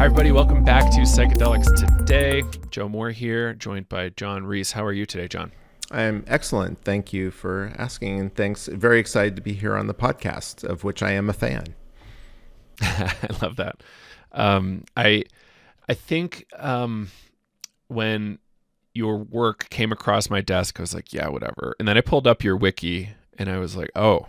Everybody, welcome back to Psychedelics today. Joe Moore here, joined by Jon Reiss. How are you today, John? I'm excellent. Thank you for asking, and thanks. Very excited to be here on the podcast, of which I am a fan. I love that. I think when your work came across my desk, I was like, yeah, whatever. And then I pulled up your wiki, and I was like, oh,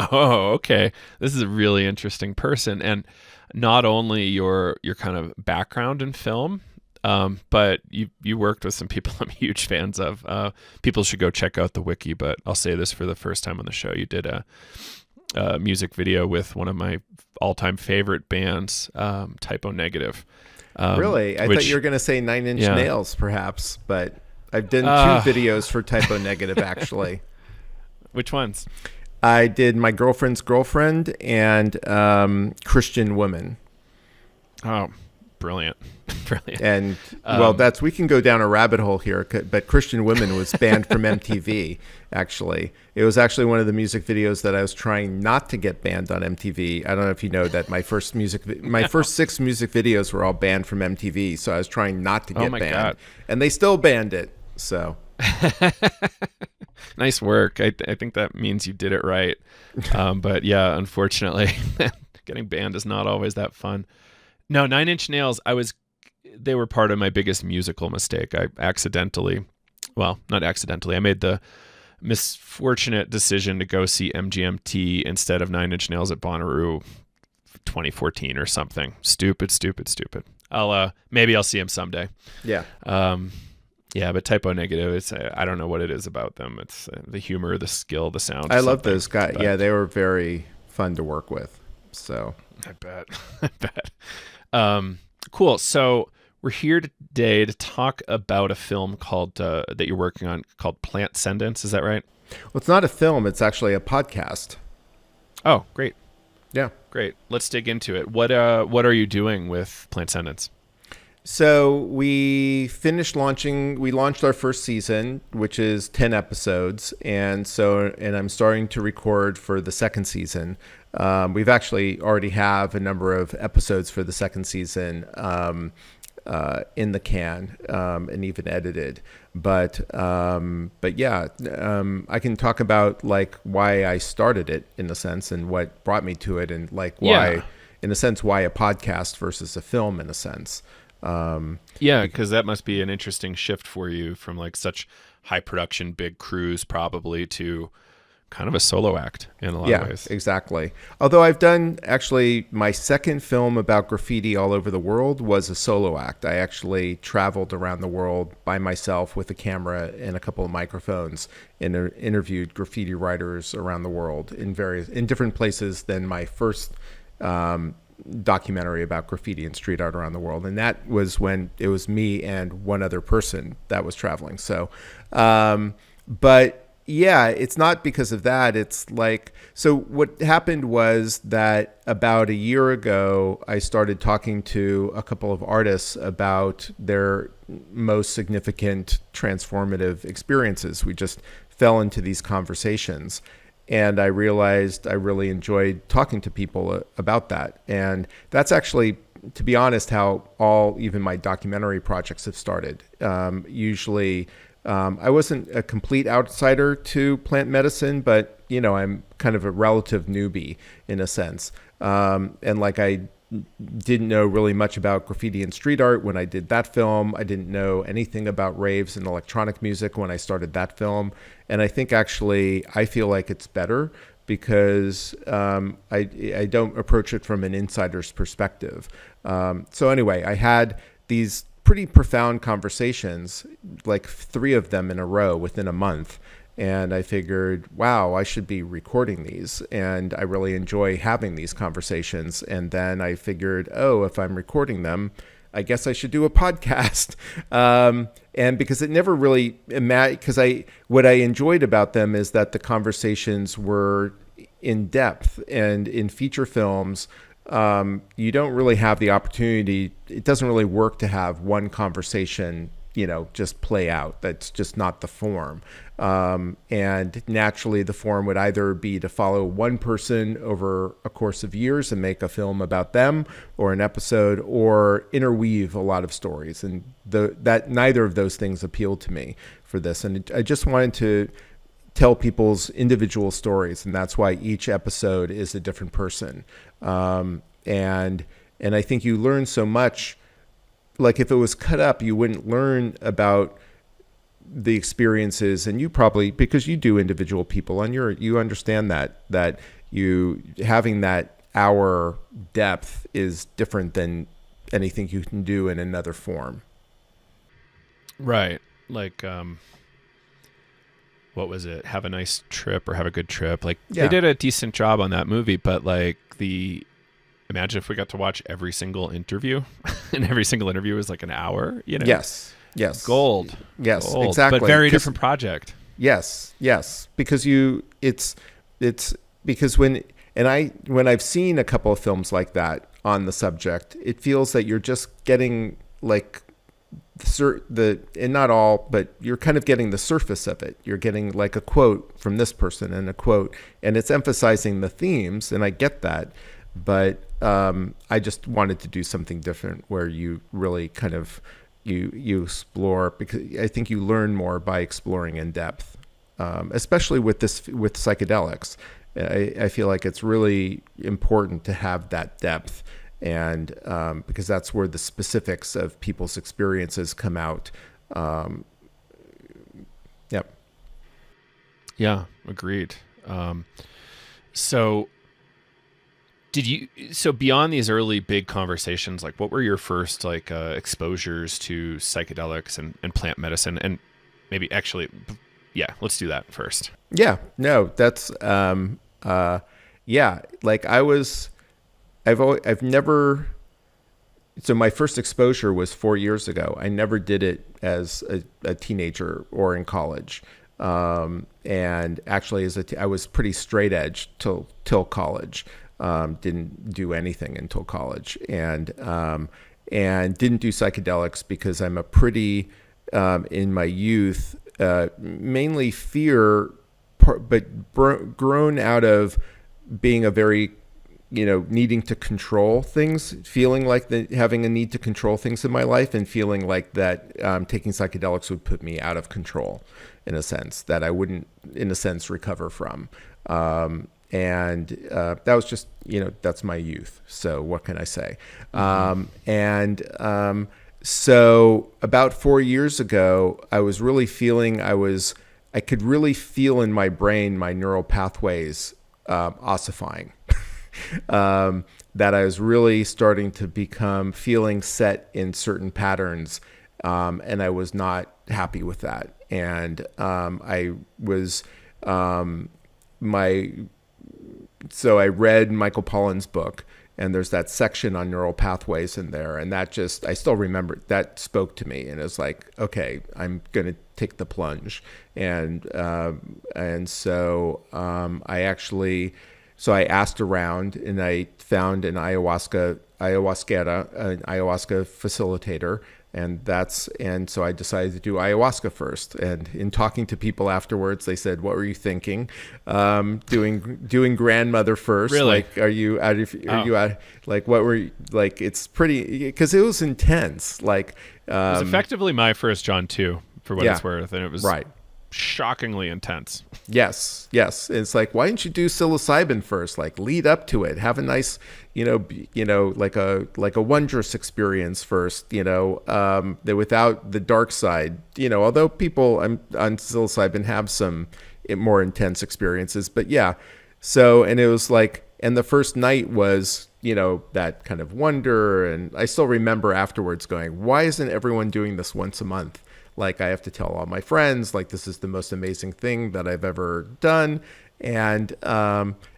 okay, this is a really interesting person. And not only your kind of background in film, but you worked with some people I'm huge fans of. People should go check out the wiki, but I'll say this for the first time on the show. You did a music video with one of my all-time favorite bands, Typo Negative. Really? I thought you were going to say Nine Inch Nails, perhaps, but I've done two videos for Typo Negative, actually. Which ones? I did My Girlfriend's Girlfriend and Christian Woman. Oh, brilliant. Brilliant. And, we can go down a rabbit hole here, but Christian Women was banned from MTV, actually. It was actually one of the music videos that I was trying not to get banned on MTV. I don't know if you know that my first 6 music videos were all banned from MTV, so I was trying not to get banned. God. And they still banned it, so... Nice work. I think that means you did it right. But yeah, unfortunately, getting banned is not always that fun. No, Nine Inch Nails, they were part of my biggest musical mistake. I made the misfortunate decision to go see MGMT instead of Nine Inch Nails at Bonnaroo 2014 or something. Stupid. Maybe I'll see him someday. Yeah. Yeah, but Typo Negative, I don't know what it is about them. It's the humor, the skill, the sound. I love those guys. Yeah, they were very fun to work with. So I bet. Cool. So we're here today to talk about a film called that you're working on called Plantscendence. Is that right? Well, it's not a film. It's actually a podcast. Oh, great. Yeah, great. Let's dig into it. What are you doing with Plantscendence? So we launched our first season, which is 10 episodes. And I'm starting to record for the second season. We've actually already have a number of episodes for the second season in the can and even edited. But yeah, I can talk about like why I started it in a sense and what brought me to it and like why, in a sense, why a podcast versus a film in a sense. Because that must be an interesting shift for you from like such high production, big crews probably to kind of a solo act in a lot of ways. Yeah, exactly. Although I've done actually my second film about graffiti all over the world was a solo act. I actually traveled around the world by myself with a camera and a couple of microphones and interviewed graffiti writers around the world in different places than my first, documentary about graffiti and street art around the world, and that was when it was me and one other person that was traveling. So but yeah, it's not because of that. It's like, so what happened was that about a year ago I started talking to a couple of artists about their most significant transformative experiences. We just fell into these conversations. And I realized I really enjoyed talking to people about that. And that's actually, to be honest, how even my documentary projects have started. Usually, I wasn't a complete outsider to plant medicine, but, I'm kind of a relative newbie in a sense. And like I didn't know really much about graffiti and street art when I did that film. I didn't know anything about raves and electronic music when I started that film. And I think actually I feel like it's better because I don't approach it from an insider's perspective. So anyway, I had these pretty profound conversations, like 3 of them in a row within a month. And I figured, wow, I should be recording these. And I really enjoy having these conversations. And then I figured, if I'm recording them, I guess I should do a podcast. And because it never really, what I enjoyed about them is that the conversations were in depth. And in feature films, you don't really have the opportunity. It doesn't really work to have one conversation just play out. That's just not the form. And naturally, the form would either be to follow one person over a course of years and make a film about them, or an episode, or interweave a lot of stories. And that neither of those things appealed to me for this. And I just wanted to tell people's individual stories, and that's why each episode is a different person. And I think you learn so much. Like if it was cut up, you wouldn't learn about the experiences, and you probably, because you do individual people, and you understand that you having that hour depth is different than anything you can do in another form. Right. Like, what was it? Have a nice trip or have a good trip. Like they did a decent job on that movie, but like imagine if we got to watch every single interview and every single interview was like an hour, Yes. Gold. Yes, Gold. exactly. But very different project. Yes. Because it's because when I've seen a couple of films like that on the subject, it feels that you're just getting like and not all, but you're kind of getting the surface of it. You're getting like a quote from this person and a quote, and it's emphasizing the themes, and I get that. But I just wanted to do something different where you really kind of you explore, because I think you learn more by exploring in depth, especially with psychedelics. I feel like it's really important to have that depth, and because that's where the specifics of people's experiences come out. Yep. Yeah, agreed. So beyond these early big conversations, like what were your first exposures to psychedelics and plant medicine? And maybe actually, let's do that first. Yeah, no, that's, like I've never, so my first exposure was 4 years ago. I never did it as a teenager or in college. And actually I was pretty straight edge till college. Didn't do anything until college, and didn't do psychedelics because I'm a pretty, in my youth, mainly fear, but grown out of being a very, needing to control things, feeling like having a need to control things in my life, and feeling like that taking psychedelics would put me out of control, in a sense, that I wouldn't, in a sense, recover from. And that was just, that's my youth. So what can I say? So about 4 years ago, I was really feeling, I could really feel in my brain my neural pathways ossifying. That I was really starting to feeling set in certain patterns, and I was not happy with that. And I was So I read Michael Pollan's book, and there's that section on neural pathways in there. And that I still remember, that spoke to me. And it was like, okay, I'm going to take the plunge. And so I asked around, and I found an ayahuasca facilitator. And so I decided to do ayahuasca first. And in talking to people afterwards, they said, "What were you thinking? Doing grandmother first? Really? Like, are you out? Like, what were you, like? It's pretty, because it was intense. Like, it was effectively my first John too, for what it's worth, and it was right. Shockingly intense. Yes. It's like, why didn't you do psilocybin first? Like, lead up to it. Have a nice, like a wondrous experience first. Without the dark side. Although people on psilocybin have some more intense experiences, but yeah. So, and it was like, and the first night was, that kind of wonder, and I still remember afterwards going, why isn't everyone doing this once a month? Like, I have to tell all my friends, like, this is the most amazing thing that I've ever done. And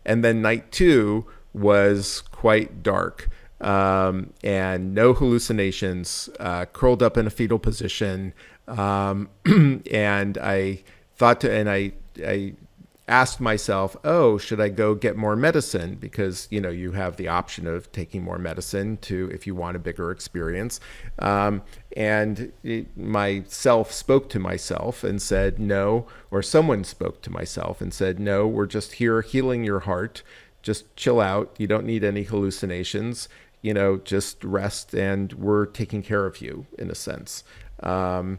then night 2 was quite dark, and no hallucinations, curled up in a fetal position. And I thought asked myself, oh, should I go get more medicine? Because, you have the option of taking more medicine if you want a bigger experience. Myself spoke to myself and said no, or someone spoke to myself and said, no, we're just here healing your heart. Just chill out. You don't need any hallucinations. Just rest, and we're taking care of you in a sense. And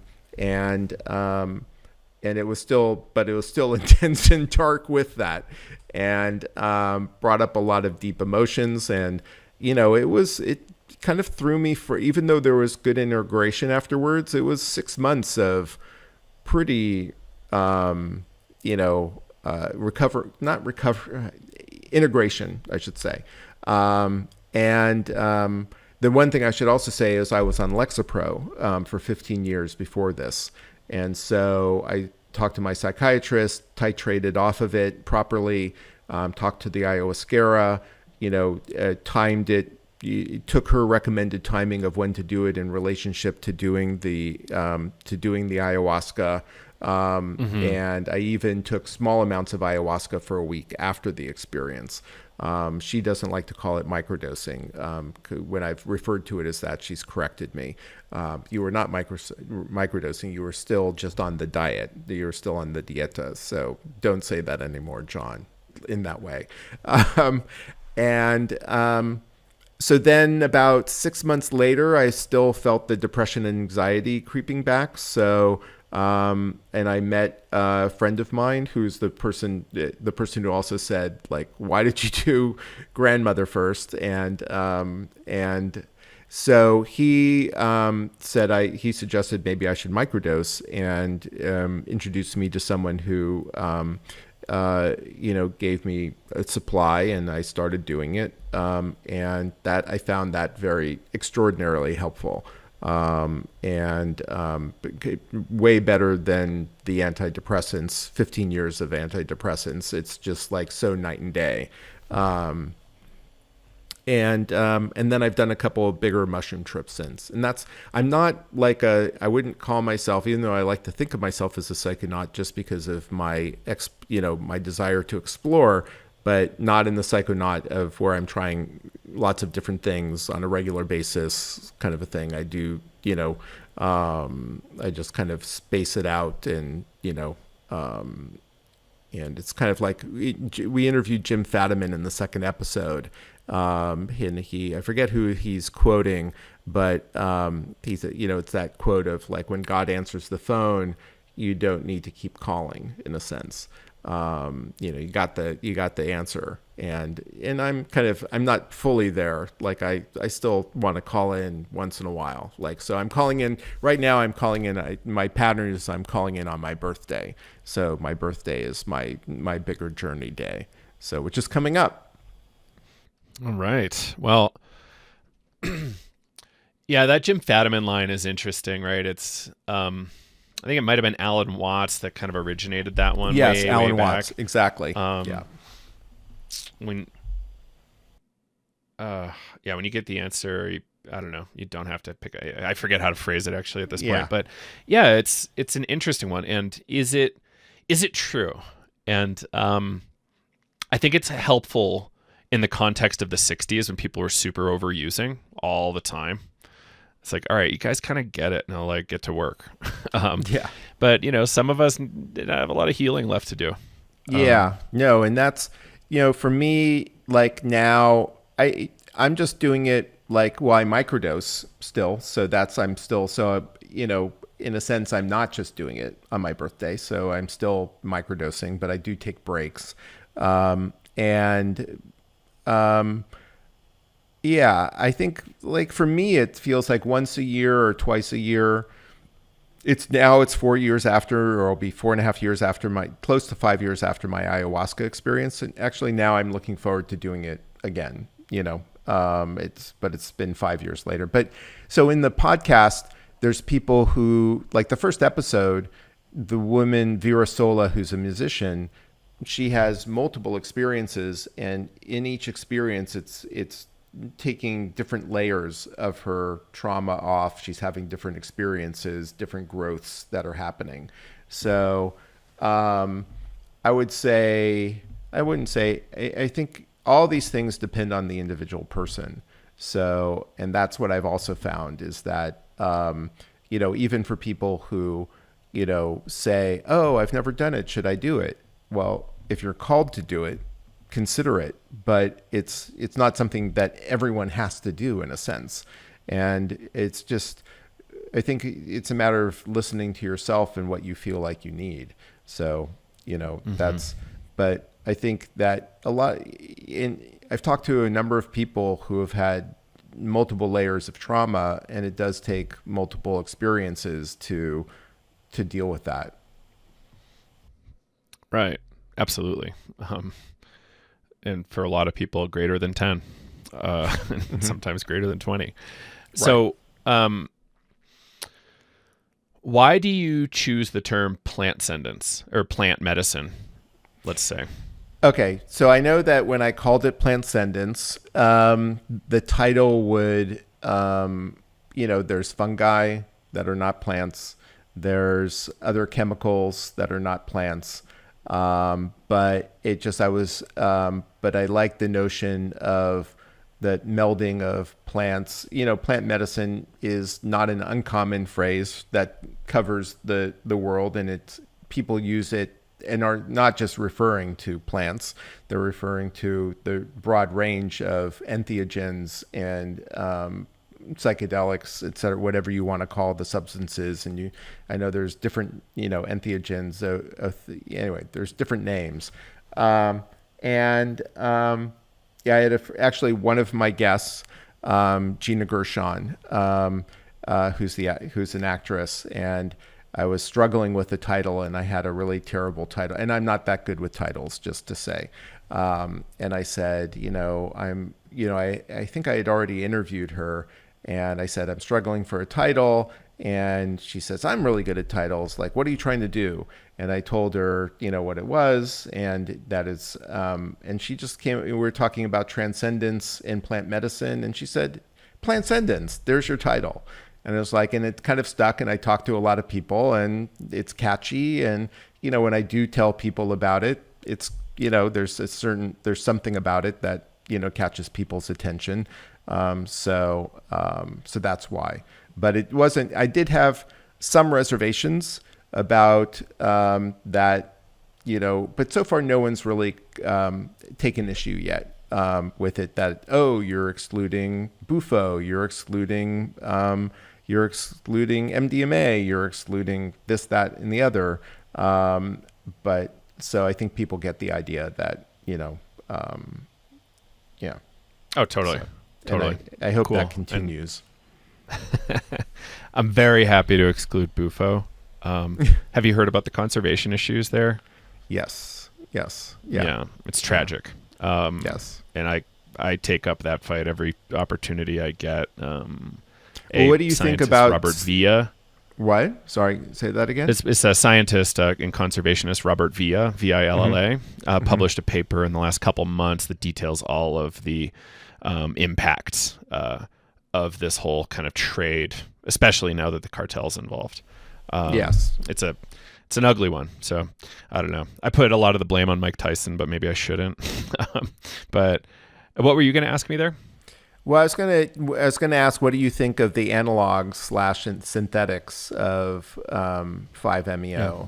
it was still intense and dark with that, and brought up a lot of deep emotions. And it kind of threw me for, even though there was good integration afterwards, it was 6 months of pretty integration, I should say. The one thing I should also say is I was on Lexapro for 15 years before this. And so I talked to my psychiatrist, titrated off of it properly, talked to the ayahuasca, timed it, took her recommended timing of when to do it in relationship to doing the ayahuasca. And I even took small amounts of ayahuasca for a week after the experience. She doesn't like to call it microdosing. When I've referred to it as that, she's corrected me. You were not microdosing. You were still just on the diet. You were still on the dieta. So don't say that anymore, John, in that way. So then about 6 months later, I still felt the depression and anxiety creeping back. So and I met a friend of mine who's the person who also said, like, why did you do grandmother first? And so he he suggested maybe I should microdose, and introduced me to someone who gave me a supply, and I started doing it, and that I found that very extraordinarily helpful. Way better than the antidepressants, 15 years of antidepressants. It's just like so night and day. And then I've done a couple of bigger mushroom trips since. And I'm not like I wouldn't call myself, even though I like to think of myself as a psychonaut just because of my desire to explore, but not in the psychonaut of where I'm trying lots of different things on a regular basis, kind of a thing. I do, I just kind of space it out, and, and it's kind of like we interviewed Jim Fadiman in the second episode. And I forget who he's quoting, but it's that quote of like, when God answers the phone, you don't need to keep calling, in a sense. You got the answer, and I'm not fully there. Like I still want to call in once in a while. Like, so I'm calling in right now. My pattern is I'm calling in on my birthday. So my birthday is my bigger journey day. So, which is coming up. All right. Well, yeah, that Jim Fadiman line is interesting, right? It's, I think it might have been Alan Watts that kind of originated that one. Yes, way Alan back. Watts, exactly. Yeah. When you get the answer, I don't know, you don't have to pick. I forget how to phrase it actually at this point, but yeah, it's an interesting one. And is it true? And I think it's helpful in the context of the 60s when people were super overusing all the time. It's like, all right, you guys kind of get it, and I'll like get to work. But some of us have a lot of healing left to do. No, and that's for me, like now I'm just doing it like, well, I microdose still, so I'm still in a sense I'm not just doing it on my birthday, so I'm still microdosing, but I do take breaks, I think like for me, it feels like once a year or twice a year. It's 4 years after, or it'll be 4.5 years after close to 5 years after my ayahuasca experience. And actually now I'm looking forward to doing it again, it's been 5 years later. But so in the podcast, there's people who, like the first episode, the woman Vera Sola, who's a musician, she has multiple experiences, and in each experience, it's taking different layers of her trauma off. She's having different experiences, different growths that are happening. So I would say, I wouldn't say, I think all these things depend on the individual person. So, and that's what I've also found is that, even for people who, say, oh, I've never done it, should I do it? Well, if you're called to do it, consider it, but it's not something that everyone has to do in a sense. And it's just, I think it's a matter of listening to yourself and what you feel like you need. So, but I think that I've talked to a number of people who have had multiple layers of trauma, and it does take multiple experiences to deal with that. Right. Absolutely. And for a lot of people, greater than 10, and sometimes greater than 20. Right. So, why do you choose the term plantscendence or plant medicine, let's say? Okay, so I know that when I called it Plantscendence, the title would, there's fungi that are not plants. There's other chemicals that are not plants. But I like the notion of the melding of plants. Plant medicine is not an uncommon phrase that covers the world, and people use it and are not just referring to plants. They're referring to the broad range of entheogens and psychedelics, et cetera, whatever you want to call the substances. And I know there's different, entheogens. Anyway, there's different names. I had actually one of my guests, Gina Gershon, who's an actress, and I was struggling with the title, and I had a really terrible title, and I'm not that good with titles, just to say. And I said, I think I had already interviewed her, and I said, I'm struggling for a title. And she says, I'm really good at titles. Like, what are you trying to do? And I told her, what it was. And that is, and she just we were talking about transcendence in plant medicine. And she said, Plantscendence, there's your title. And it was like, and it kind of stuck. And I talked to a lot of people, and it's catchy. And, when I do tell people about it, it's, there's something about it that, catches people's attention. So that's why. But it wasn't, I did have some reservations about that, but so far no one's really taken issue yet with it, that, oh, you're excluding Bufo, you're excluding MDMA, you're excluding this, that, and the other. But so I think people get the idea that, yeah. Oh, totally. So, totally. I hope that continues. I'm very happy to exclude Bufo. Have you heard about the conservation issues there? Yes. Yeah. It's tragic. Yes. And I take up that fight every opportunity I get. What do you think about Robert Villa? What? Sorry, say that again. It's a scientist and conservationist, Robert Villa, Villa, published a paper in the last couple months that details all of the impacts of this whole kind of trade, especially now that the cartel's involved. Yes. It's an ugly one. So I don't know. I put a lot of the blame on Mike Tyson, but maybe I shouldn't. But what were you going to ask me there? Well, I was gonna ask, what do you think of the analogs / synthetics of 5-MeO? Yeah.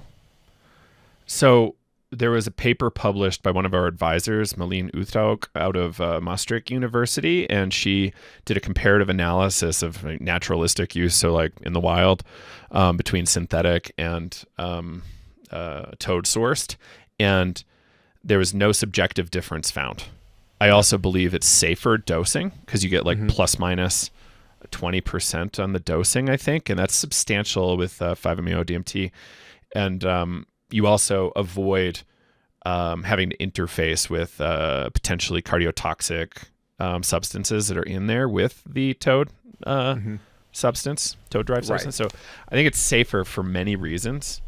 So there was a paper published by one of our advisors, Malene Uthaug, out of Maastricht University, and she did a comparative analysis of naturalistic use, so like in the wild, between synthetic and toad sourced, and there was no subjective difference found. I also believe it's safer dosing because you get like plus minus 20% on the dosing, I think, and that's substantial with 5-MeO DMT. And you also avoid having to interface with potentially cardiotoxic substances that are in there with the toad substance, toad-derived substance. So I think it's safer for many reasons.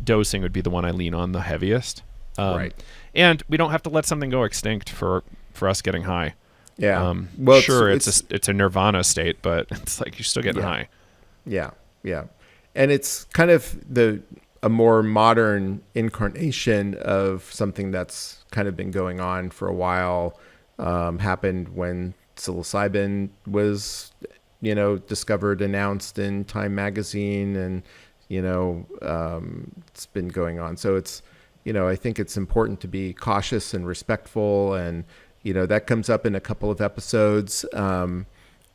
Dosing would be the one I lean on the heaviest. Right. And we don't have to let something go extinct for us getting high. Yeah. Well, sure, it's a nirvana state, but it's like you're still getting high. Yeah. Yeah. And it's kind of a more modern incarnation of something that's kind of been going on for a while. Happened when psilocybin was, discovered, announced in Time magazine, and it's been going on. So it's, I think it's important to be cautious and respectful, and that comes up in a couple of episodes. My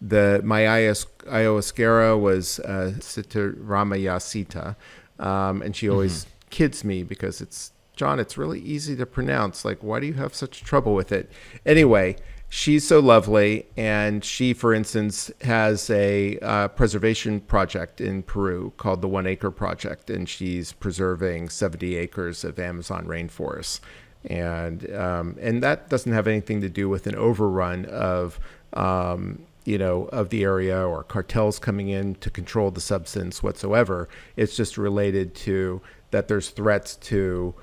ayahuasca was Sitaramayasita, and she always kids me because it's, John, it's really easy to pronounce. Like, why do you have such trouble with it? Anyway, she's so lovely, and she, for instance, has a preservation project in Peru called the 1 Acre Project, and she's preserving 70 acres of Amazon rainforest. And that doesn't have anything to do with an overrun of of the area or cartels coming in to control the substance whatsoever. It's just related to that there's threats to,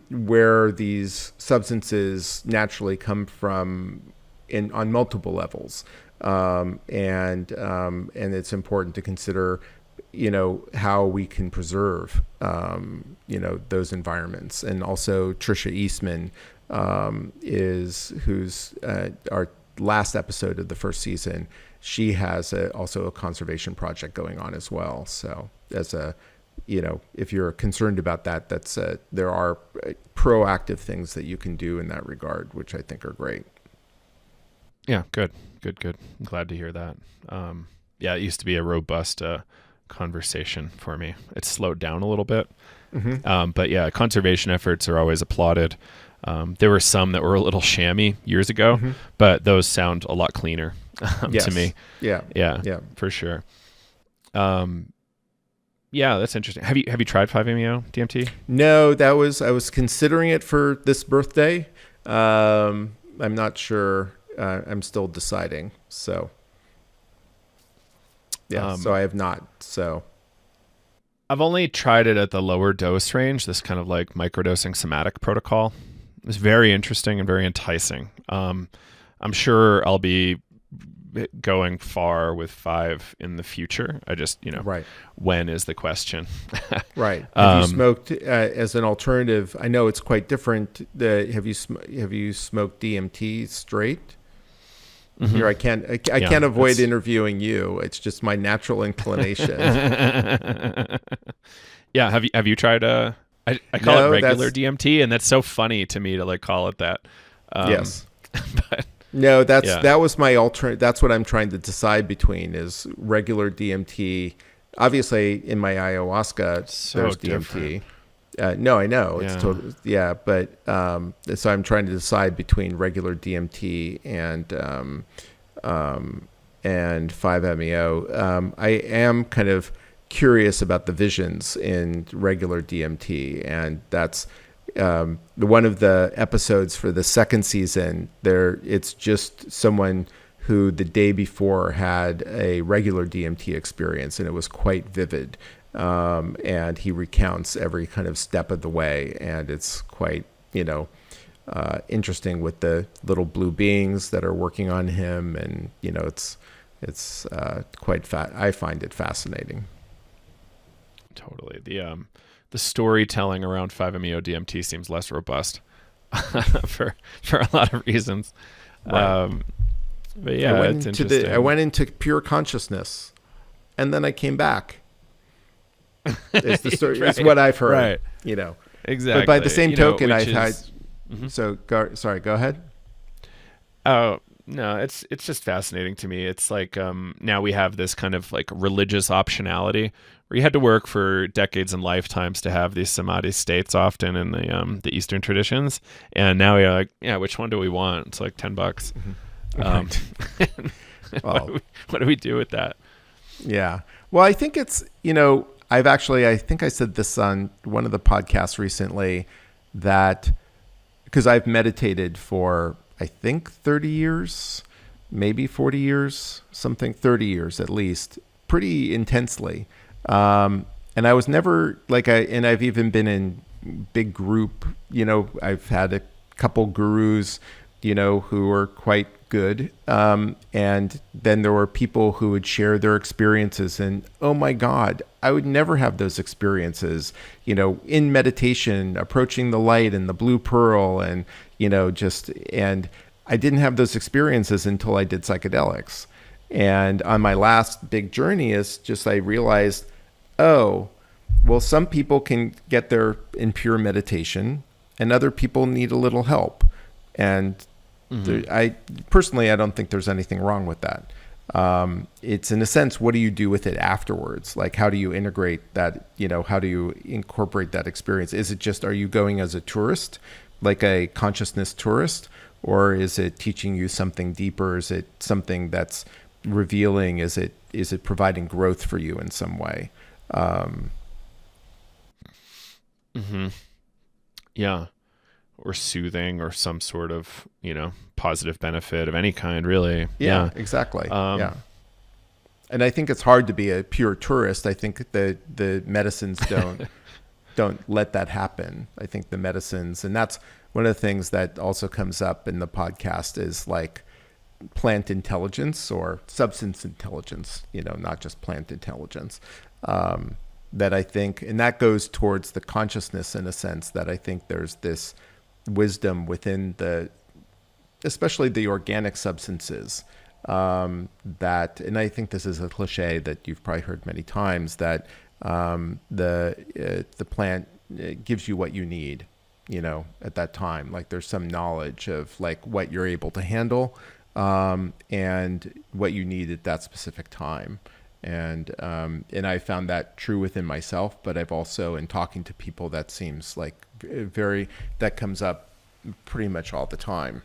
where these substances naturally come from on multiple levels. And it's important to consider, how we can preserve, those environments. And also Trisha Eastman, who's our last episode of the first season. She has also a conservation project going on as well. So as if you're concerned about that, there are proactive things that you can do in that regard, which I think are great. Yeah, good. I'm glad to hear that. It used to be a robust conversation for me. It's slowed down a little bit. But yeah, conservation efforts are always applauded. There were some that were a little shammy years ago, but those sound a lot cleaner to me. Yeah, for sure. That's interesting. Have you tried 5-MeO DMT? No, I was considering it for this birthday. I'm not sure. I'm still deciding. So so I have not. So I've only tried it at the lower dose range, this kind of like microdosing somatic protocol. It's very interesting and very enticing. I'm sure I'll be going far with 5 in the future. I just, right. When is the question? Right. Have you smoked as an alternative? I know it's quite different. Have you smoked DMT straight? Here, I can't avoid interviewing you. It's just my natural inclination. Yeah. Have you tried I call it regular DMT, and that's so funny to me to like call it that. Yes. But no, that was my alternate. That's what I'm trying to decide between is regular DMT. Obviously, in my ayahuasca, there's DMT. No, I know it's totally but so I'm trying to decide between regular DMT and 5-MeO. I am kind of curious about the visions in regular DMT, and that's one of the episodes for the second season. It's just someone who the day before had a regular DMT experience, and it was quite vivid. And he recounts every kind of step of the way, and it's quite, interesting with the little blue beings that are working on him, and it's quite I find it fascinating. Totally. The storytelling around 5-MeO DMT seems less robust for a lot of reasons. Right. But yeah, it's interesting. I went into pure consciousness, and then I came back. It's the story. Right. It's what I've heard. Right. Exactly. But by the same token, I've had. So go ahead. Oh no, it's just fascinating to me. It's like now we have this kind of like religious optionality where you had to work for decades and lifetimes to have these samadhi states, often in the Eastern traditions, and now you're like, which one do we want? It's like $10. Right. What do we do with that? Yeah. Well, I think it's I think I said this on one of the podcasts recently, that because I've meditated for, I think 30 years, maybe 40 years, 30 years at least, pretty intensely. And I was never and I've even been in big group, I've had a couple gurus, who were quite good. And then there were people who would share their experiences, and oh my God, I would never have those experiences, in meditation, approaching the light and the blue pearl, and, and I didn't have those experiences until I did psychedelics. And on my last big journey I realized, oh, well, some people can get there in pure meditation and other people need a little help. And I don't think there's anything wrong with that. It's in a sense, what do you do with it afterwards? Like, how do you integrate that? How do you incorporate that experience? Is it just, are you going as a tourist, like a consciousness tourist, or is it teaching you something deeper? Is it something that's revealing? Is it providing growth for you in some way? Yeah. Or soothing, or some sort of, positive benefit of any kind, really. Yeah. Exactly. Yeah. And I think it's hard to be a pure tourist. I think the medicines don't let that happen. I think the medicines, and that's one of the things that also comes up in the podcast, is like plant intelligence or substance intelligence, not just plant intelligence. That I think, and that goes towards the consciousness in a sense, that I think there's this wisdom within especially the organic substances, that, and I think this is a cliche that you've probably heard many times, that the plant gives you what you need, at that time. Like, there's some knowledge of like what you're able to handle, and what you need at that specific time. And I found that true within myself, but I've also, in talking to people, that seems like that comes up pretty much all the time.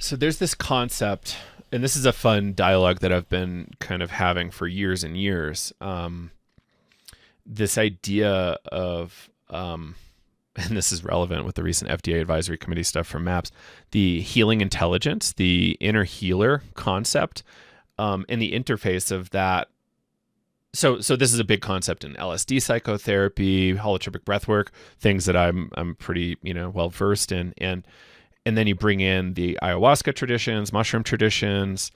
So there's this concept, and this is a fun dialogue that I've been kind of having for years and years. This idea of, and this is relevant with the recent FDA advisory committee stuff from MAPS, the healing intelligence, the inner healer concept, and the interface of that. So this is a big concept in LSD psychotherapy, holotropic breathwork, things that I'm pretty, well versed in, and then you bring in the ayahuasca traditions, mushroom traditions,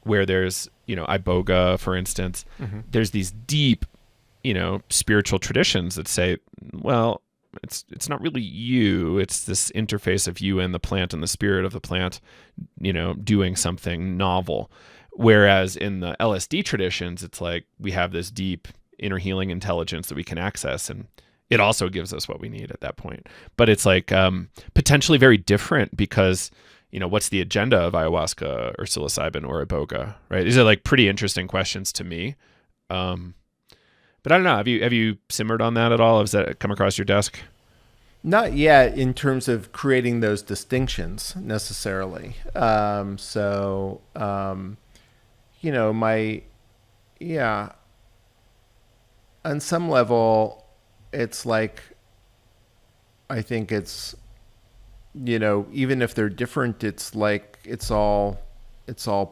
where there's, iboga, for instance. There's these deep, spiritual traditions that say, well, it's not really you. It's this interface of you and the plant and the spirit of the plant, doing something novel. Whereas in the LSD traditions, it's like we have this deep inner healing intelligence that we can access, and it also gives us what we need at that point. But it's like potentially very different because, what's the agenda of ayahuasca or psilocybin or iboga, right? These are like pretty interesting questions to me. But I don't know. Have you simmered on that at all? Has that come across your desk? Not yet, in terms of creating those distinctions necessarily. On some level, it's like, I think it's, even if they're different, it's like, it's all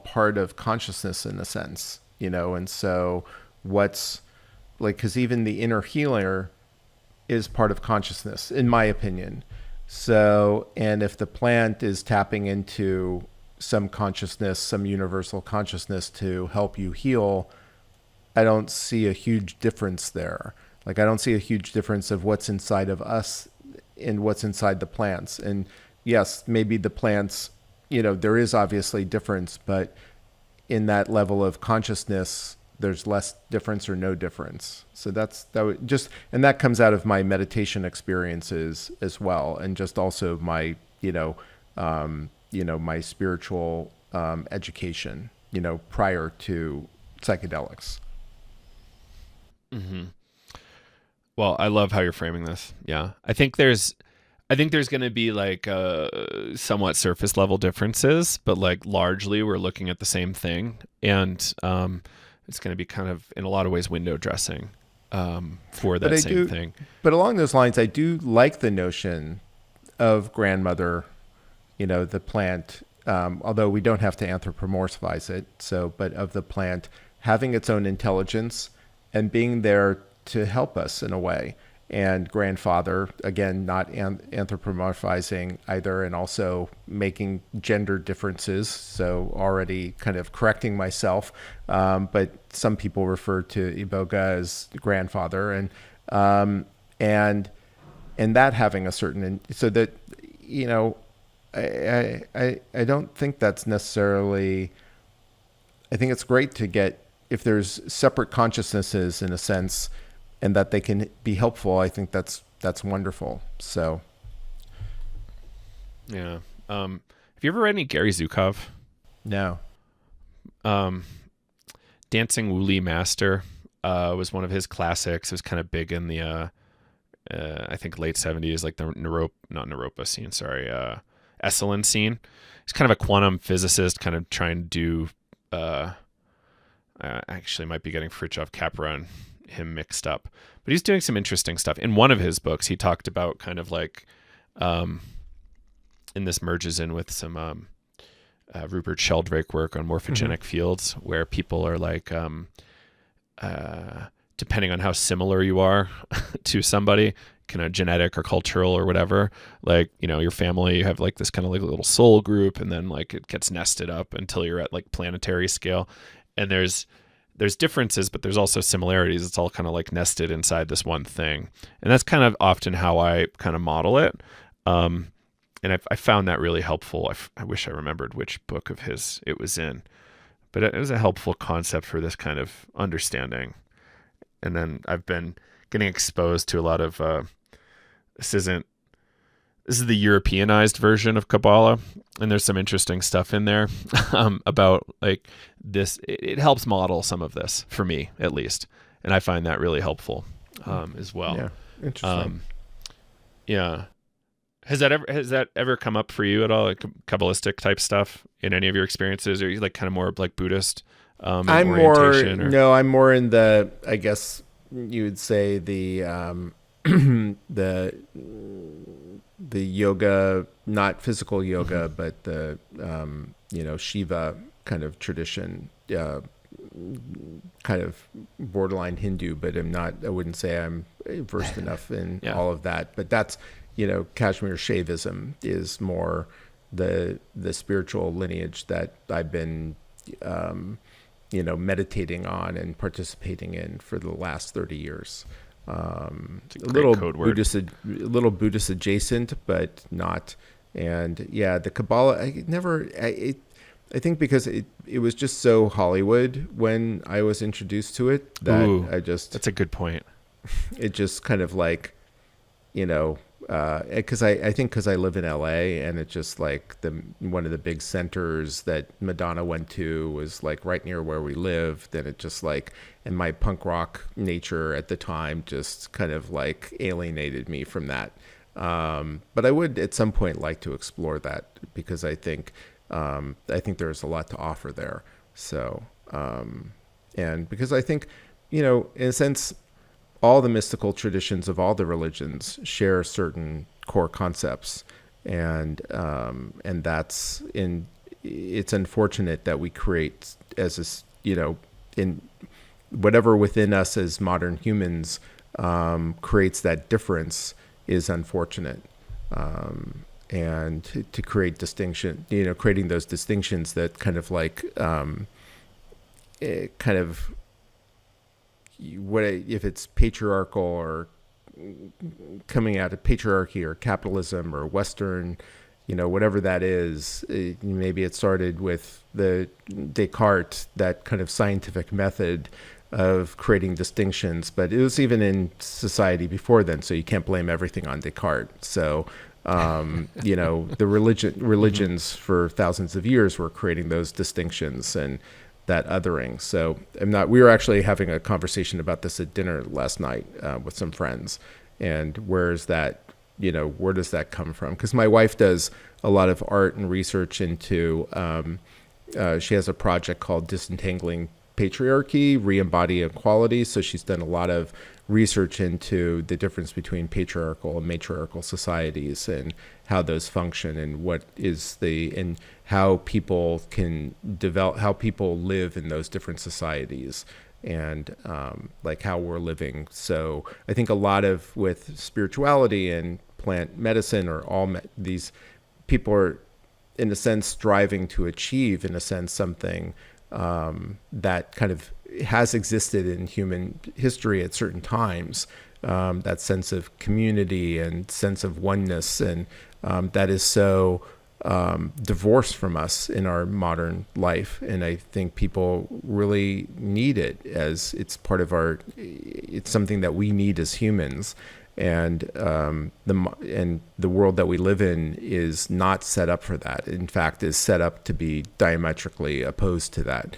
part of consciousness in a sense, and so what's like, because even the inner healer is part of consciousness, in my opinion. So, and if the plant is tapping into some consciousness, some universal consciousness to help you heal, I don't see a huge difference there. Like, I don't see a huge difference of what's inside of us and what's inside the plants. And yes, maybe the plants, there is obviously difference, but in that level of consciousness, there's less difference or no difference. So and that comes out of my meditation experiences as well. And just also my, my spiritual education, prior to psychedelics. Mm-hmm. Well, I love how you're framing this. Yeah. I think there's going to be like somewhat surface level differences, but like largely we're looking at the same thing. And it's going to be kind of, in a lot of ways, window dressing for that same thing. But along those lines, I do like the notion of grandmother, the plant, although we don't have to anthropomorphize it. But of the plant having its own intelligence and being there to help us in a way. and grandfather, again, not anthropomorphizing either, and also making gender differences. So already kind of correcting myself. But some people refer to Iboga as grandfather, and that having a certain, so that, you know, I don't think that's necessarily, I think it's great to get, if there's separate consciousnesses in a sense, and that they can be helpful, I think that's wonderful. So, yeah. Have you ever read any Gary Zukov? No. Dancing Woolly Master was one of his classics. It was kind of big in the I think late 70s, like the Naropa scene, Esalen scene. He's kind of a quantum physicist, kind of trying to do actually might be getting Fritjof Capra and him mixed up, but he's doing some interesting stuff. In one of his books, he talked about kind of like, and this merges in with some Rupert Sheldrake work on morphogenic fields, where people are like, depending on how similar you are to somebody, kind of genetic or cultural or whatever, like, you know, your family, you have like this kind of like a little soul group, and then like it gets nested up until you're at like planetary scale. And there's differences, but there's also similarities. It's all kind of like nested inside this one thing. And that's kind of often how I kind of model it. And I found that really helpful. I wish I remembered which book of his it was in, but it was a helpful concept for this kind of understanding. And then I've been getting exposed to a lot of, this is the Europeanized version of Kabbalah, and there's some interesting stuff in there about like this. It helps model some of this for me, at least, and I find that really helpful as well. Yeah, interesting. Yeah, has that ever come up for you at all, like Kabbalistic type stuff in any of your experiences? Or are you like kind of more like Buddhist? I'm more I'm more in the, I guess you would say the the yoga, not physical yoga, but the Shiva kind of tradition, kind of borderline Hindu, but I wouldn't say I'm versed enough in all of that. But that's, Kashmir Shaivism is more the spiritual lineage that I've been meditating on and participating in for the last 30 years. A little Buddhist adjacent, but not. And yeah, the Kabbalah, I think because it was just so Hollywood when I was introduced to it that that's a good point. It just kind of like, because I think because I live in LA, and it's just like one of the big centers that Madonna went to was like right near where we lived, and it just like, and my punk rock nature at the time just kind of like alienated me from that. But I would at some point like to explore that, because I think there's a lot to offer there. So, and because I think, in a sense, all the mystical traditions of all the religions share certain core concepts, and it's unfortunate that we create in whatever within us as modern humans creates that difference is unfortunate. And to create distinction, creating those distinctions that kind of like what if it's patriarchal or coming out of patriarchy or capitalism or Western, whatever that is. Maybe it started with the Descartes, that kind of scientific method of creating distinctions, but it was even in society before then. So you can't blame everything on Descartes. So, the religions for thousands of years were creating those distinctions and that othering. So we were actually having a conversation about this at dinner last night with some friends, and where does that come from? Because my wife does a lot of art and research into, she has a project called Disentangling Patriarchy, Re-embody Equality. So she's done a lot of research into the difference between patriarchal and matriarchal societies and how those function, and and how people can develop, how people live in those different societies. and like how we're living. So I think a lot of with spirituality and plant medicine or these people are in a sense striving to achieve in a sense something that kind of has existed in human history at certain times, that sense of community and sense of oneness, and that is so divorced from us in our modern life. And I think people really need it as it's part of it's something that we need as humans. And the world that we live in is not set up for that. In fact, is set up to be diametrically opposed to that,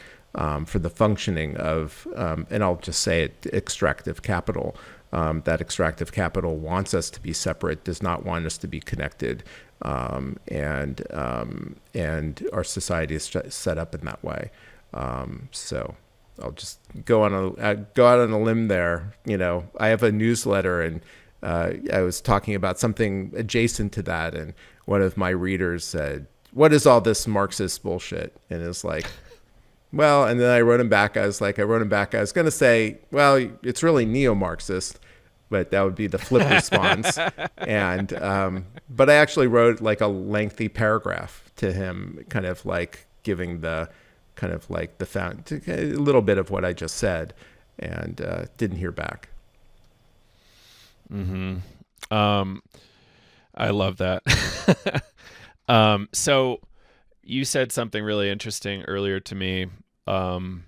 for the functioning of, and I'll just say it, extractive capital. That extractive capital wants us to be separate, does not want us to be connected, and our society is set up in that way. So I'll just go out on a limb there. I have a newsletter, and I was talking about something adjacent to that, and one of my readers said, "What is all this Marxist bullshit?" And it's like, well, and then I wrote him back. I was going to say, well, it's really neo-Marxist, but that would be the flip response. And but I actually wrote like a lengthy paragraph to him, kind of like giving the kind of like a little bit of what I just said, and didn't hear back. Mm-hmm. I love that. So you said something really interesting earlier to me, and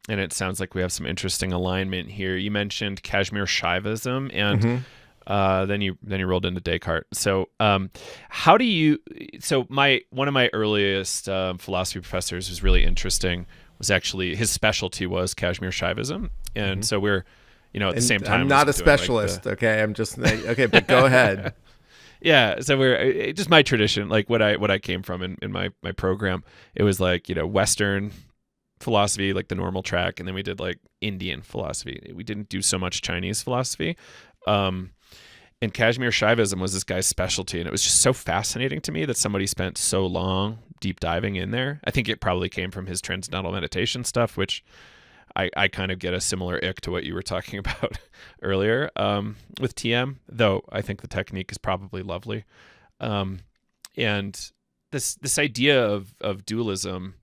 it sounds like we have some interesting alignment here. You mentioned Kashmir Shaivism, and then you rolled into Descartes. So how do you? So one of my earliest philosophy professors was really interesting. Was actually his specialty was Kashmir Shaivism, and so we're at the same time. I'm not a specialist, okay? I'm just okay, but go ahead. Yeah, so we're just my tradition, like what I came from in my program. It was like Western philosophy, like the normal track, and then we did like Indian philosophy. We didn't do so much Chinese philosophy. And Kashmir Shaivism was this guy's specialty, and it was just so fascinating to me that somebody spent so long deep diving in there. I think it probably came from his transcendental meditation stuff, which I kind of get a similar ick to what you were talking about earlier with TM, though I think the technique is probably lovely. And this idea of dualism,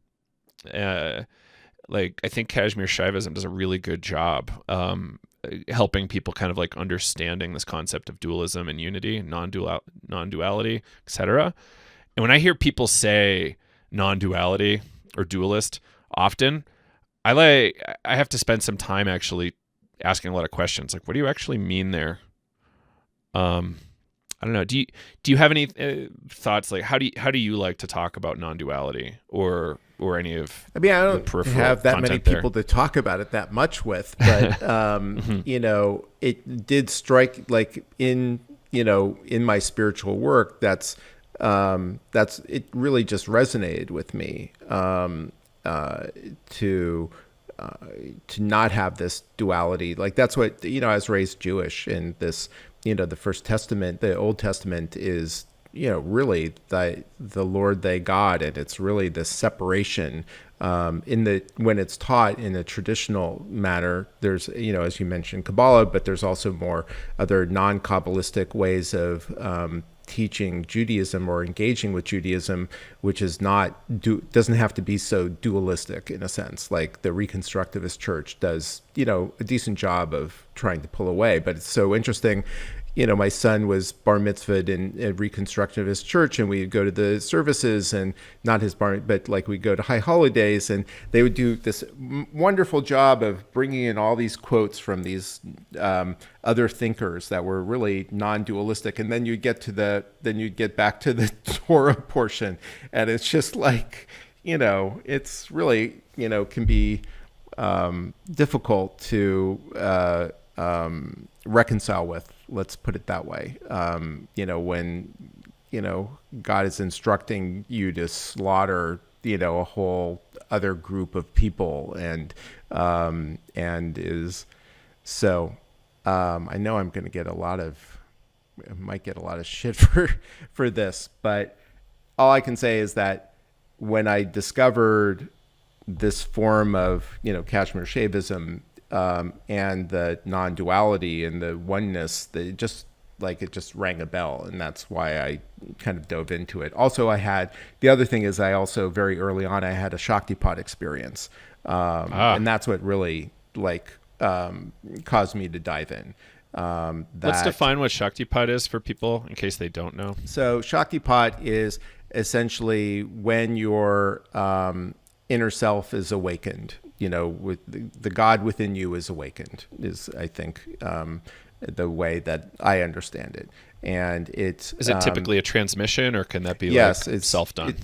like I think Kashmir Shaivism does a really good job helping people kind of like understanding this concept of dualism and unity, non-duality, etc. And when I hear people say non-duality or dualist, often I have to spend some time actually asking a lot of questions. Like, what do you actually mean there? I don't know. Do you have any thoughts? Like, how do you like to talk about non-duality or any of? I mean, I don't have that many people to talk about it that much with, but it did strike like in my spiritual work. That's it really just resonated with me. To not have this duality. Like that's what, I was raised Jewish, and this, the First Testament, the Old Testament is, really the Lord thy God. And it's really this separation, when it's taught in a traditional manner. There's, as you mentioned, Kabbalah, but there's also more other non-Kabbalistic ways of, teaching Judaism or engaging with Judaism, which is doesn't have to be so dualistic in a sense. Like the Reconstructivist Church does, a decent job of trying to pull away. But it's so interesting. My son was bar mitzvahed in a Reconstructivist church, and we'd go to the services, and not his bar, but like we'd go to high holidays, and they would do this wonderful job of bringing in all these quotes from these other thinkers that were really non-dualistic. And then you'd get back to the Torah portion, and it's just like, it's really, can be difficult to reconcile with. Let's put it that way. When, God is instructing you to slaughter, a whole other group of people, and is so, I know I'm going to might get a lot of shit for this, but all I can say is that when I discovered this form of, Kashmir Shaivism, and the non-duality and the oneness, that it just rang a bell, and that's why I kind of dove into it. Also, the other thing is I also very early on I had a Shaktipat experience, and that's what really caused me to dive in. Let's define what Shaktipat is for people in case they don't know. So Shaktipat is essentially when your inner self is awakened. With the God within you is awakened. Is, I think, the way that I understand it. And is it typically a transmission, or can that be yes, it's self-done?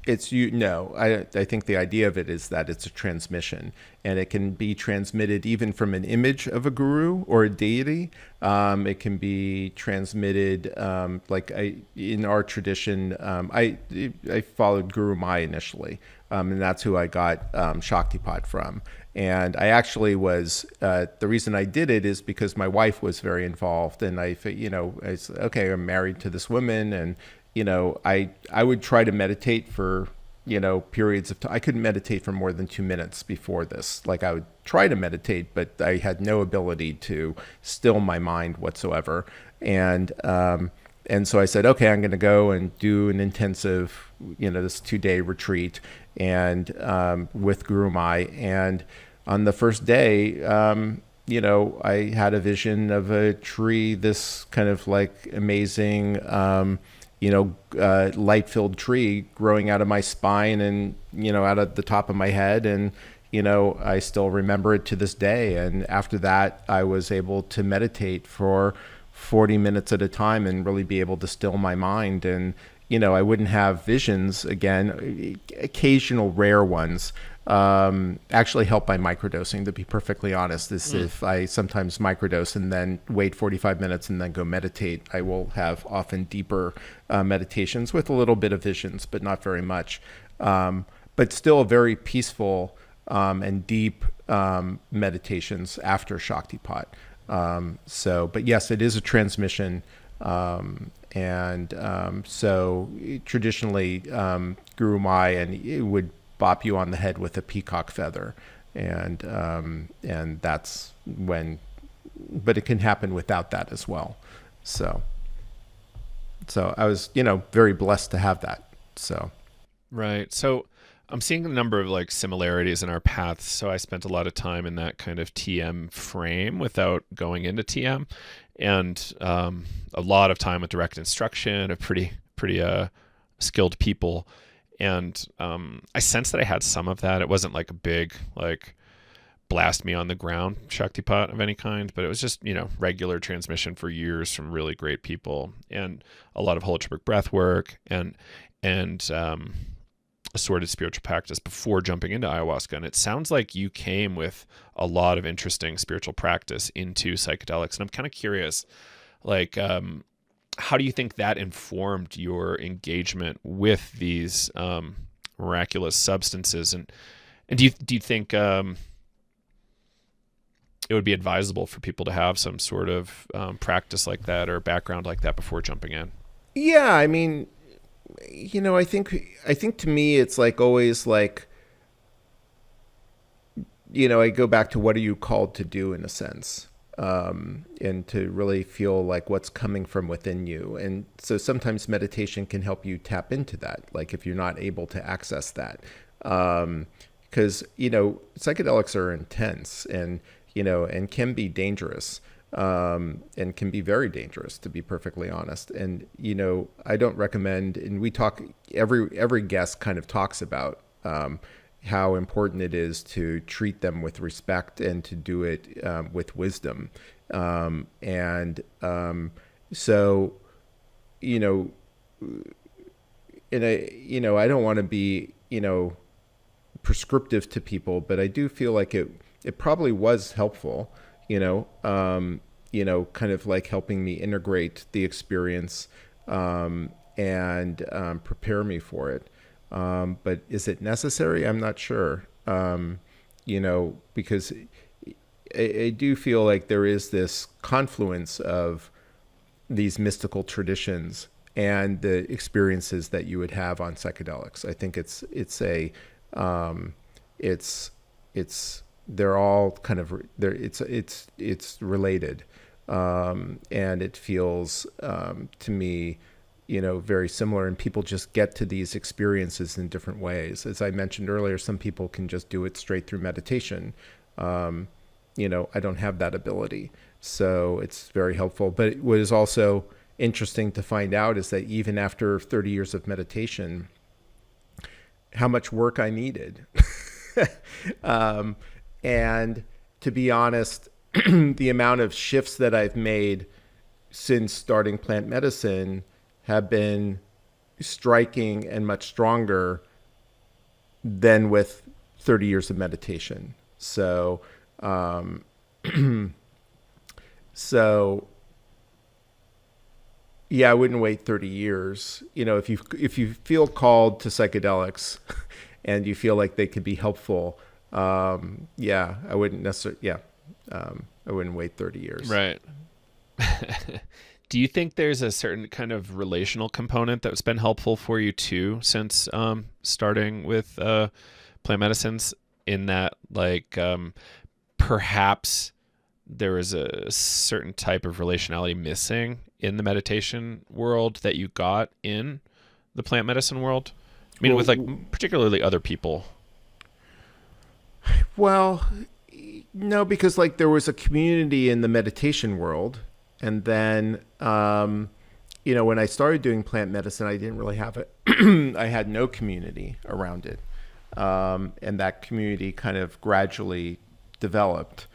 I think the idea of it is that it's a transmission, and it can be transmitted even from an image of a guru or a deity. It can be transmitted in our tradition. I followed Guru Mai initially, and that's who I got Shaktipat from. And I actually was, the reason I did it is because my wife was very involved, and I said, okay, I'm married to this woman, and I would try to meditate for, periods of time. I couldn't meditate for more than 2 minutes before this. I would try to meditate, but I had no ability to still my mind whatsoever. And so I said, okay, I'm going to go and do an intensive, this 2-day retreat and with Guru Mai. And on the first day, I had a vision of a tree, this kind of amazing, light-filled tree growing out of my spine and, out of the top of my head. And, I still remember it to this day. And after that, I was able to meditate for 40 minutes at a time and really be able to still my mind. And, I wouldn't have visions again, occasional rare ones, actually helped by microdosing, to be perfectly honest. If I sometimes microdose and then wait 45 minutes and then go meditate, I will have often deeper meditations with a little bit of visions, but not very much. But still very peaceful and deep meditations after Shaktipat. But yes, it is a transmission. So traditionally, Guru Mai, and it would bop you on the head with a peacock feather. And that's when, but it can happen without that as well. So I was, very blessed to have that. So. Right. So I'm seeing a number of similarities in our paths. So I spent a lot of time in that kind of TM frame without going into TM, and a lot of time with direct instruction of pretty skilled people. And I sensed that I had some of that. It wasn't a big blast me on the ground Shaktipat of any kind, but it was just regular transmission for years from really great people, and a lot of holotropic breath work and assorted spiritual practice before jumping into ayahuasca. And it sounds like you came with a lot of interesting spiritual practice into psychedelics. And I'm kind of curious, how do you think that informed your engagement with these miraculous substances? And do you think it would be advisable for people to have some sort of practice like that or background like that before jumping in? Yeah, I mean, I think to me, it's always I go back to what are you called to do in a sense, and to really feel what's coming from within you. And so sometimes meditation can help you tap into that, if you're not able to access that, because, psychedelics are intense and, and can be dangerous. And can be very dangerous, to be perfectly honest. And, I don't recommend, and we talk, every guest kind of talks about how important it is to treat them with respect and to do it with wisdom. So, and I don't want to be, prescriptive to people, but I do feel like it probably was helpful. Kind of helping me integrate the experience and prepare me for it. But is it necessary? I'm not sure, because I do feel like there is this confluence of these mystical traditions and the experiences that you would have on psychedelics. I think it's they're all kind of it's related, and it feels to me, very similar. And people just get to these experiences in different ways. As I mentioned earlier, some people can just do it straight through meditation. I don't have that ability, so it's very helpful. But what is also interesting to find out is that even after 30 years of meditation, how much work I needed. And to be honest, the amount of shifts that I've made since starting plant medicine have been striking and much stronger than with 30 years of meditation. So, so yeah, I wouldn't wait 30 years. If you feel called to psychedelics and you feel like they could be helpful, yeah, I wouldn't necessarily, yeah, I wouldn't wait 30 years. Right. Do you think there's a certain kind of relational component that's been helpful for you too, since starting with plant medicines, in that perhaps there was a certain type of relationality missing in the meditation world that you got in the plant medicine world? I mean, with particularly other people. Well, no, because there was a community in the meditation world. And then, when I started doing plant medicine, I didn't really have it. I had no community around it. And that community kind of gradually developed.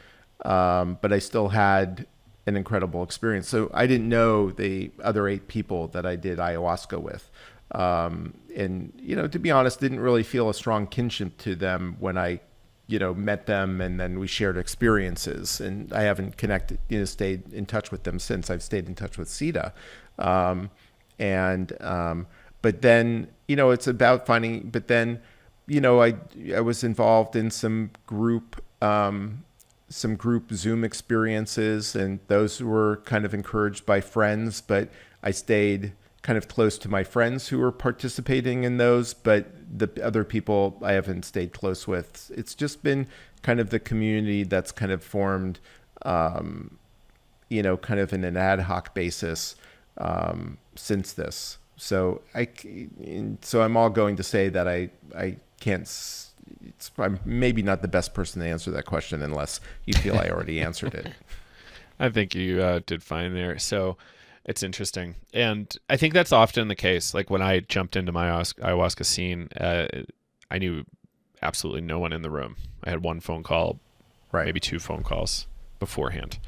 But I still had an incredible experience. So I didn't know the other 8 people that I did ayahuasca with. And, to be honest, didn't really feel a strong kinship to them when I met them, and then we shared experiences, and I haven't stayed in touch with them since. I've stayed in touch with Sita. But then, it's about finding, but then, I was involved in some group Zoom experiences, and those were kind of encouraged by friends, but I stayed kind of close to my friends who were participating in those, but the other people I haven't stayed close with. It's just been kind of the community that's kind of formed, kind of in an ad hoc basis since this. So I'm all going to say that I can't. I'm maybe not the best person to answer that question unless you feel I already answered it. I think you did fine there. So. It's interesting. And I think that's often the case. Like when I jumped into my ayahuasca scene, I knew absolutely no one in the room. I had one phone call, right, maybe 2 phone calls beforehand,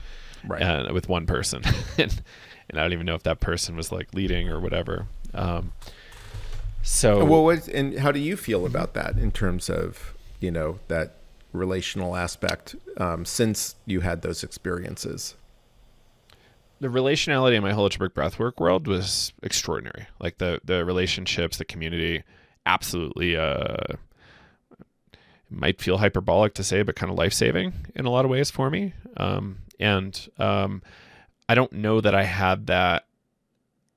right, with one person. and I don't even know if that person was leading or whatever. And how do you feel about that in terms of, that relational aspect since you had those experiences? The relationality in my holotropic breathwork world was extraordinary. The relationships, the community, absolutely might feel hyperbolic to say, but kind of life-saving in a lot of ways for me. And I don't know that I had that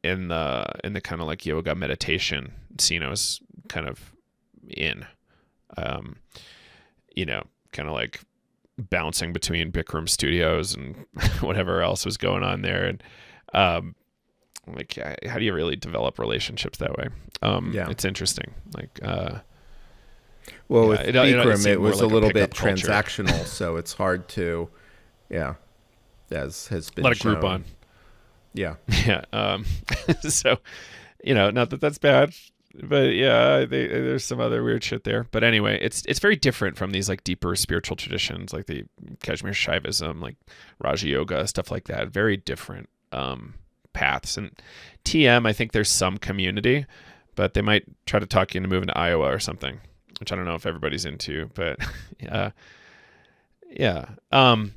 in the kind of yoga meditation scene I was kind of in. Kind of bouncing between Bikram studios and whatever else was going on there. And how do you really develop relationships that way? It's interesting. With Bikram, it was a little bit transactional, so it's hard to, as has been let a group on. Yeah. Yeah. So, not that that's bad, but yeah, there's some other weird shit there. But anyway, it's very different from these deeper spiritual traditions, like the Kashmir Shaivism, Raja Yoga, stuff like that. Very different paths. And TM, I think there's some community, but they might try to talk you into moving to Iowa or something, which I don't know if everybody's into. But yeah. Well,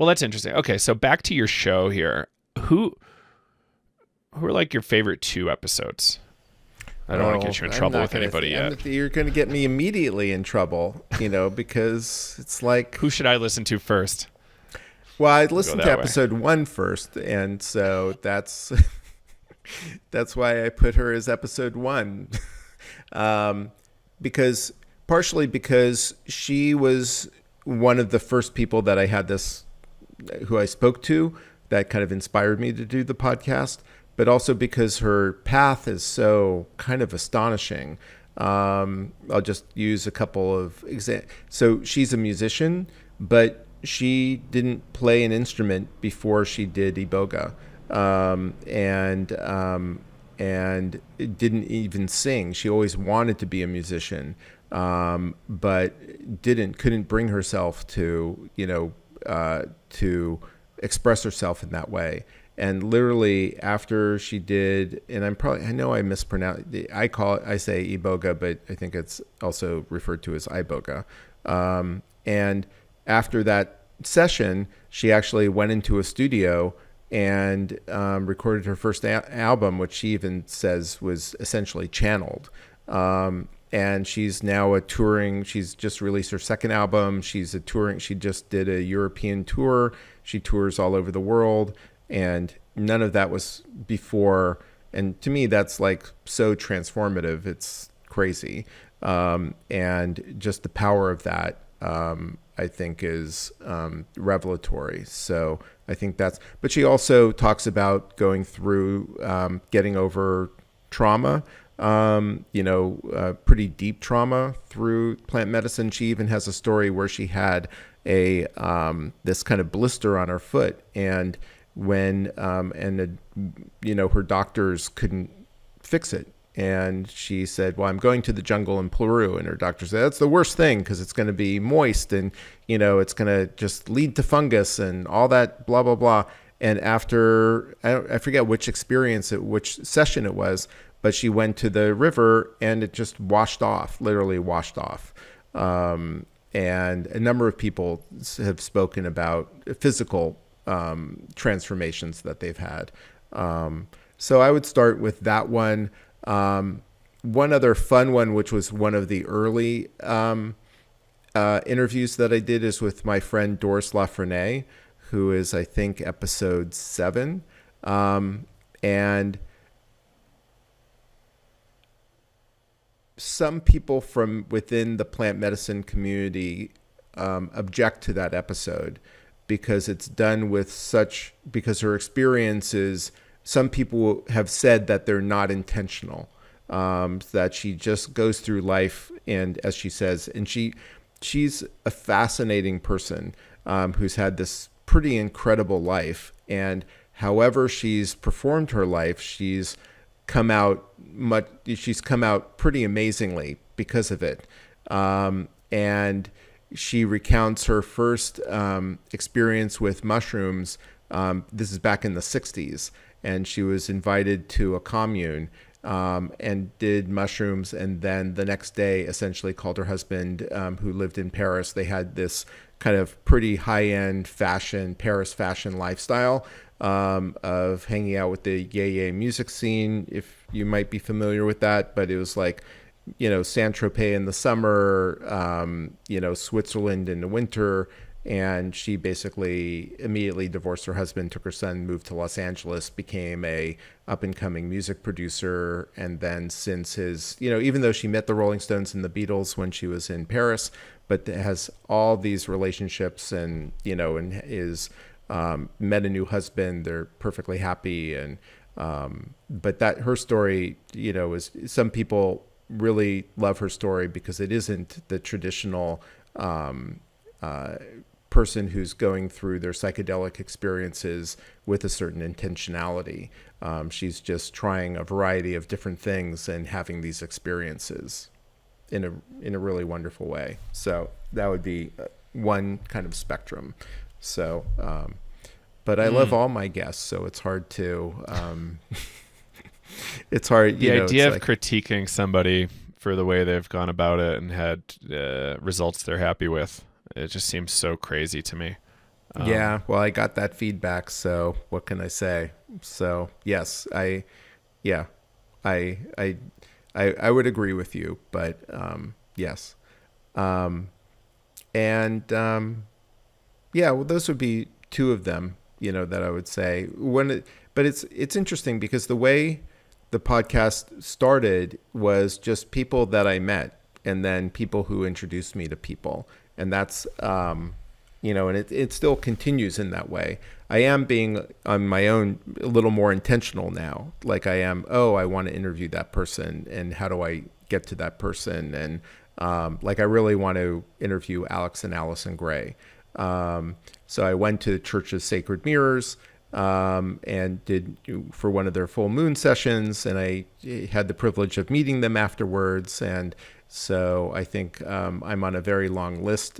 that's interesting. Okay, so back to your show here. Who are your favorite 2 episodes? I don't want to get you in trouble with anybody yet. You're going to get me immediately in trouble, because it's who should I listen to first? Well, I listened to episode 1 first, and so that's why I put her as episode 1, partially because she was one of the first people that I had this, who I spoke to, that kind of inspired me to do the podcast, but also because her path is so kind of astonishing. I'll just use a couple of examples. So she's a musician, but she didn't play an instrument before she did iboga, and didn't even sing. She always wanted to be a musician, but couldn't bring herself to, to express herself in that way. And literally after she did, and I know I mispronounce, I say iboga, but I think it's also referred to as iboga. And after that session, she actually went into a studio and recorded her first album, which she even says was essentially channeled. And she's now she's just released her second album. She just did a European tour. She tours all over the world, and none of that was before. And to me, that's like so transformative. It's crazy. And just the power of that, I think is revelatory. So I think but she also talks about going through, getting over trauma, pretty deep trauma through plant medicine. She even has a story where she had this kind of blister on her foot, and when her doctors couldn't fix it. And she said, well, I'm going to the jungle in Peru. And her doctor said, that's the worst thing, because it's going to be moist, and, it's going to just lead to fungus and all that, blah, blah, blah. And after, I forget which session it was, but she went to the river and it just literally washed off. And a number of people have spoken about physical transformations that they've had. So I would start with that one. One other fun one, which was one of the early interviews that I did, is with my friend Doris Lafreniere, who is, I think, episode 7. And some people from within the plant medicine community object to that episode because it's done because her experiences, some people have said that they're not intentional, that she just goes through life, and as she says, and she's a fascinating person who's had this pretty incredible life, and however she's performed her life, she's come out pretty amazingly because of it. And she recounts her first experience with mushrooms. This is back in the 60s. And she was invited to a commune and did mushrooms. And then the next day, essentially called her husband, who lived in Paris. They had this kind of pretty high-end Paris fashion lifestyle of hanging out with the yay music scene, if you might be familiar with that. But it was like, Saint-Tropez in the summer, Switzerland in the winter. And she basically immediately divorced her husband, took her son, moved to Los Angeles, became a up-and-coming music producer. And then since even though she met the Rolling Stones and the Beatles when she was in Paris, but has all these relationships and is met a new husband. They're perfectly happy. And but that her story, is, some people really love her story because it isn't the traditional person who's going through their psychedelic experiences with a certain intentionality. She's just trying a variety of different things and having these experiences in a really wonderful way. So that would be one kind of spectrum. So, but I love all my guests, so it's hard to, it's hard. The idea of critiquing somebody for the way they've gone about it and had results they're happy with, it just seems so crazy to me. Yeah, well, I got that feedback, so what can I say? So yes, I would agree with you, but yes, well, those would be two of them, that I would say. But it's interesting because the way the podcast started was just people that I met, and then people who introduced me to people. And that's, and it still continues in that way. I am being on my own a little more intentional now. Like I am, I want to interview that person, and how do I get to that person? And like I really want to interview Alex and Allison Gray. So I went to the Church of Sacred Mirrors and did for one of their full moon sessions, and I had the privilege of meeting them afterwards. And so I think I'm on a very long list.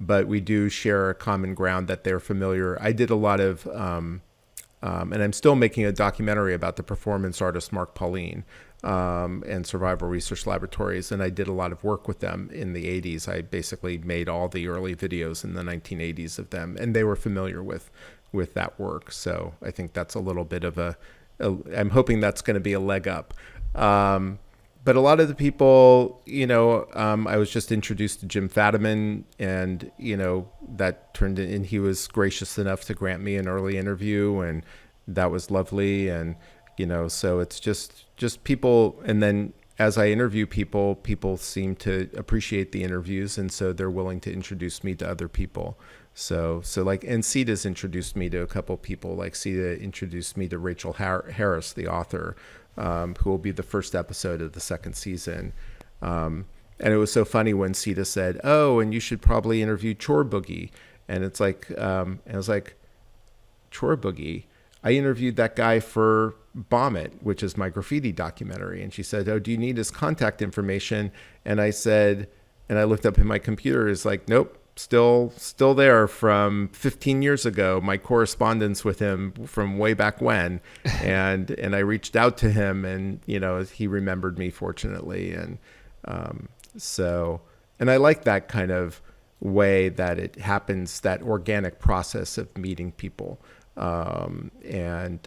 But we do share a common ground that they're familiar. I did a lot of, and I'm still making a documentary about the performance artist Mark Pauline and Survival Research Laboratories, and I did a lot of work with them in the 80s. I basically made all the early videos in the 1980s of them, and they were familiar with that work. So I think that's a little bit of I'm hoping that's going to be a leg up. But a lot of the people, I was just introduced to Jim Fadiman, and, that turned in, and he was gracious enough to grant me an early interview, and that was lovely. And, so it's just people. And then as I interview people seem to appreciate the interviews. And so they're willing to introduce me to other people. So like, and Sita's introduced me to a couple people. Like Sita introduced me to Rachel Harris, the author, who will be the first episode of the second season. And it was so funny when Sita said, and you should probably interview Chore Boogie. And it's like, and I was like, Chore Boogie? I interviewed that guy for Bomb It, which is my graffiti documentary. And she said, do you need his contact information? And I said, and I looked up in my computer, it's like, nope, still there from 15 years ago, my correspondence with him from way back when. And I reached out to him, and, he remembered me, fortunately. And and I like that kind of way that it happens, that organic process of meeting people. And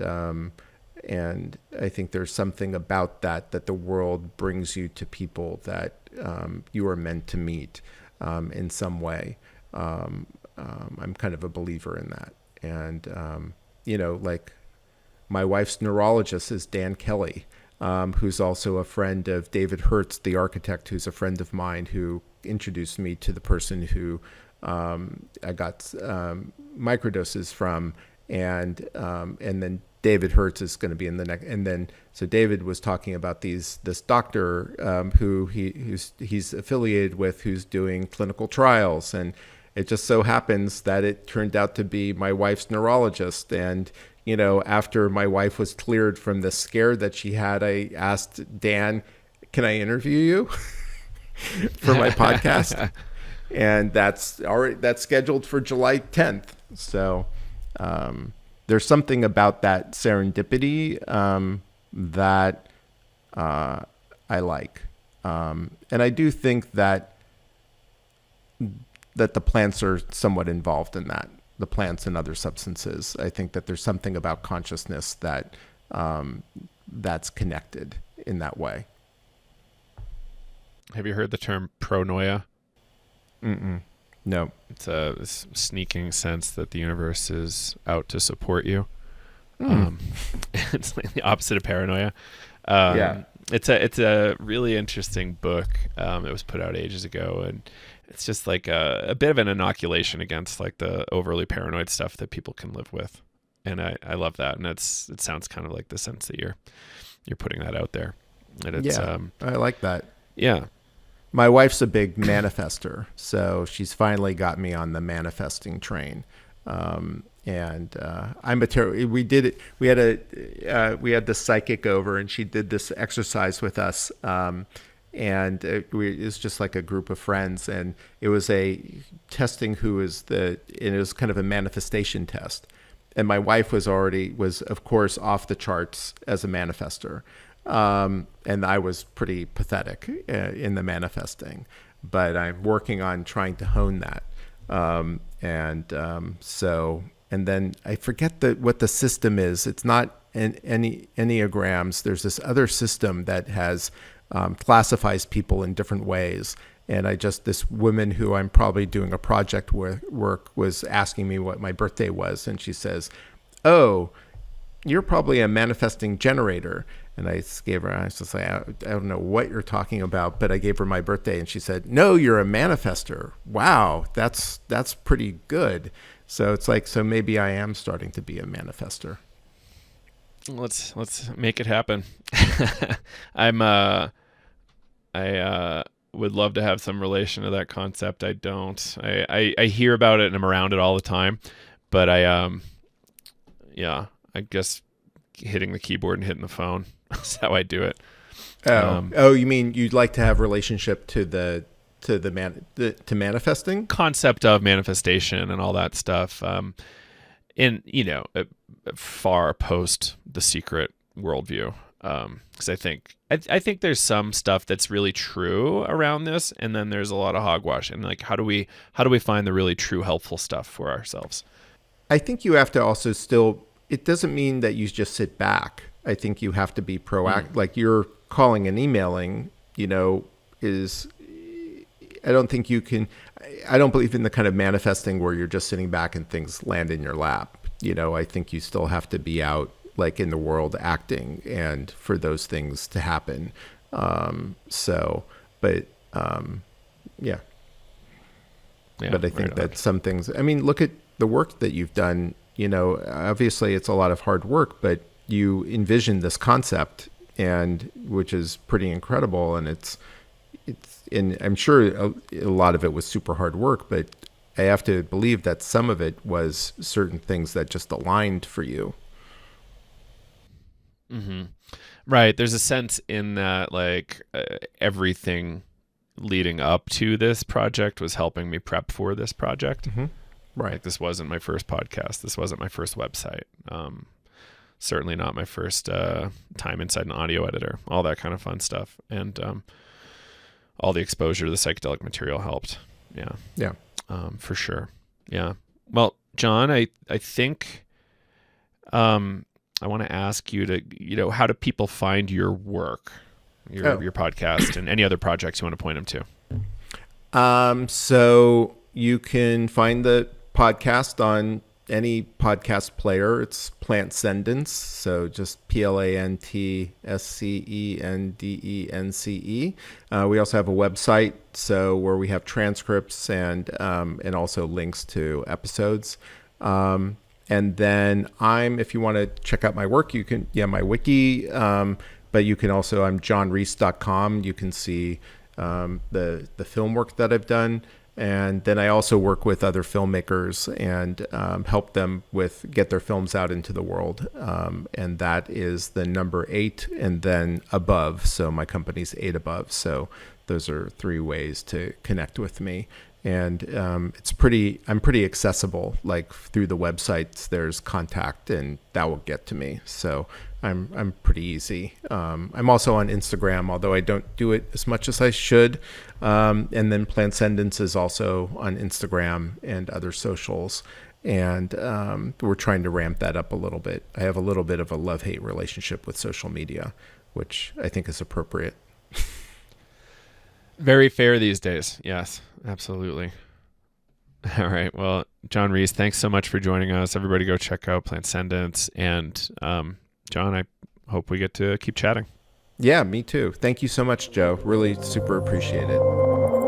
I think there's something about that the world brings you to people that you are meant to meet in some way. I'm kind of a believer in that. And, like my wife's neurologist is Dan Kelly, who's also a friend of David Hertz, the architect, who's a friend of mine, who introduced me to the person who I got microdoses from. And then David Hertz is going to be in the next. And then, so David was talking about this doctor who he's affiliated with, who's doing clinical trials. And it just so happens that it turned out to be my wife's neurologist. And, after my wife was cleared from the scare that she had, I asked Dan, can I interview you for my podcast? And that's scheduled for July 10th. So, there's something about that serendipity that I like, and I do think that the plants are somewhat involved in that. The plants and other substances. I think that there's something about consciousness that that's connected in that way. Have you heard the term pronoia? Mm-mm. No. It's a sneaking sense that the universe is out to support you. It's like the opposite of paranoia. It's a really interesting book. It was put out ages ago, and it's just like a bit of an inoculation against like the overly paranoid stuff that people can live with. And I love that. And it sounds kind of like the sense that you're putting that out there. And it's, I like that. Yeah. My wife's a big manifester, so she's finally got me on the manifesting train. I'm a we did it. We had the psychic over, and she did this exercise with us. And it was just like a group of friends, and it was a testing and it was kind of a manifestation test. And my wife was of course off the charts as a manifester. And I was pretty pathetic in the manifesting, but I'm working on trying to hone that. And then I forget what the system is. It's not any Enneagrams. There's this other system that has classifies people in different ways. And this woman who I'm probably doing a project work was asking me what my birthday was. And she says, "Oh, you're probably a manifesting generator." And I gave her, I was just like, I don't know what you're talking about, but I gave her my birthday and she said, no, you're a manifester. Wow. That's pretty good. So it's like, so maybe I am starting to be a manifester. Let's make it happen. I would love to have some relation to that concept. I don't. I hear about it and I'm around it all the time, but I guess hitting the keyboard and hitting the phone is how I do it. You mean you'd like to have relationship to manifesting? Concept of manifestation and all that stuff. Far post the secret worldview. Because I think there's some stuff that's really true around this, and then there's a lot of hogwash. And like, how do we find the really true helpful stuff for ourselves? I think you have to also still. It doesn't mean that you just sit back. I think you have to be proactive. Like you're calling and emailing, is. I don't think you can. I don't believe in the kind of manifesting where you're just sitting back and things land in your lap. I think you still have to be out, like in the world, acting, and for those things to happen. Yeah. But I think that some things, I mean, look at the work that you've done, obviously it's a lot of hard work, but you envisioned this concept, and which is pretty incredible. And and I'm sure a lot of it was super hard work, but I have to believe that some of it was certain things that just aligned for you. Mm-hmm. Right. There's a sense in that, like, everything leading up to this project was helping me prep for this project. Mm-hmm. Right. Like, this wasn't my first podcast. This wasn't my first website. Certainly not my first time inside an audio editor, all that kind of fun stuff. And all the exposure to the psychedelic material helped. Yeah. Yeah. For sure. Yeah. Well, Jon, I think I want to ask you to, how do people find your work, your podcast, and any other projects you want to point them to? So you can find the podcast on any podcast player. It's Plantscendence. So just Plantscendence. We also have a website, so where we have transcripts and also links to episodes. And then if you want to check out my work, you can, my wiki, but you can also, I'm jonreiss.com. You can see the film work that I've done. And then I also work with other filmmakers and help them get their films out into the world. And that is the number 8 and then above. So my company's 8 above. So those are 3 ways to connect with me. And I'm pretty accessible. Like through the websites, there's contact, and that will get to me. So I'm pretty easy. I'm also on Instagram, although I don't do it as much as I should. And then Plantscendence is also on Instagram and other socials. And we're trying to ramp that up a little bit. I have a little bit of a love-hate relationship with social media, which I think is appropriate. Very fair these days. Yes, absolutely. All right. Well, Jon Reiss, thanks so much for joining us. Everybody go check out Plantscendence. And Jon, I hope we get to keep chatting. Yeah, me too. Thank you so much, Joe. Really super appreciate it.